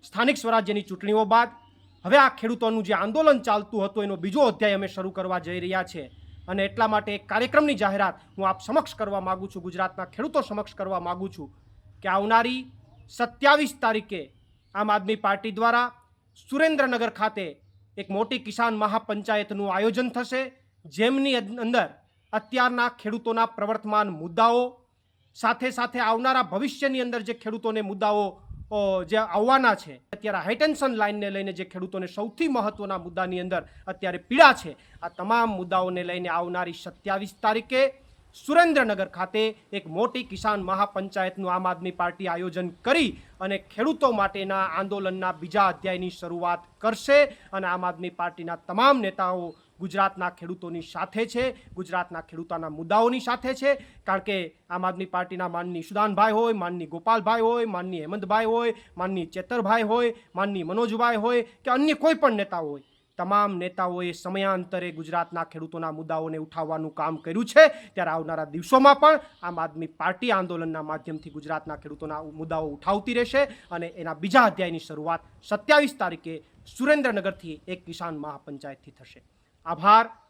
સ્થાનિક સ્વરાજ્યની ચૂંટણીઓ બાદ હવે આ ખેડૂતોનું જે આંદોલન ચાલતું હતું એનો બીજો અધ્યાય અમે શરૂ કરવા જઈ રહ્યા છે અને એટલા માટે એક કાર્યક્રમની જાહેરાત હું આપ સમક્ષ કરવા માગું છું, ગુજરાતના ખેડૂતો સમક્ષ કરવા માગું છું કે આવનારી 27 તારીખે આમ આદમી પાર્ટી દ્વારા સુરેન્દ્રનગર ખાતે એક મોટી કિસાન મહાપંચાયતનું આયોજન થશે, જેમની અંદર અત્યારના ખેડૂતોના પ્રવર્તમાન મુદ્દાઓ સાથે સાથે આવનારા ભવિષ્યની અંદર જે ખેડૂતોને મુદ્દાઓ જે આવવાના છે, અત્યારે હાઈટેન્શન લાઇનને લઈને જે ખેડૂતોને સૌથી મહત્વના મુદ્દાની અંદર અત્યારે પીડા છે, આ તમામ મુદ્દાઓને લઈને આવનારી 27 તારીખે સુરેન્દ્રનગર ખાતે એક મોટી કિસાન મહાપંચાયતનું આમ આદમી પાર્ટી આયોજન કરી અને ખેડૂતો માટેના આંદોલનના બીજા અધ્યાયની શરૂઆત કરશે અને આમ આદમી પાર્ટીના તમામ નેતાઓ ગુજરાતના ખેડૂતોની સાથે છે, ગુજરાતના ખેડૂતોના મુદ્દાઓની સાથે છે, કારણ કે આમ આદમી પાર્ટીના માનની સુદાનભાઈ હોય, માનની ગોપાલભાઈ હોય, માનની હેમંતભાઈ હોય, માનની ચેતરભાઈ હોય, માનની મનોજભાઈ હોય કે અન્ય કોઈ પણ નેતા હોય, તમામ નેતાઓએ સમયાંતરે ગુજરાતના ખેડૂતોના મુદ્દાઓને ઉઠાવવાનું કામ કર્યું છે। ત્યારે આવનારા દિવસોમાં પણ આમ આદમી પાર્ટી આંદોલનના માધ્યમથી ગુજરાતના ખેડૂતોના મુદ્દાઓ ઉઠાવતી રહેશે અને એના બીજા અધ્યાયની શરૂઆત 27 તારીખે સુરેન્દ્રનગરથી એક કિસાન મહાપંચાયતથી થશે। આભાર।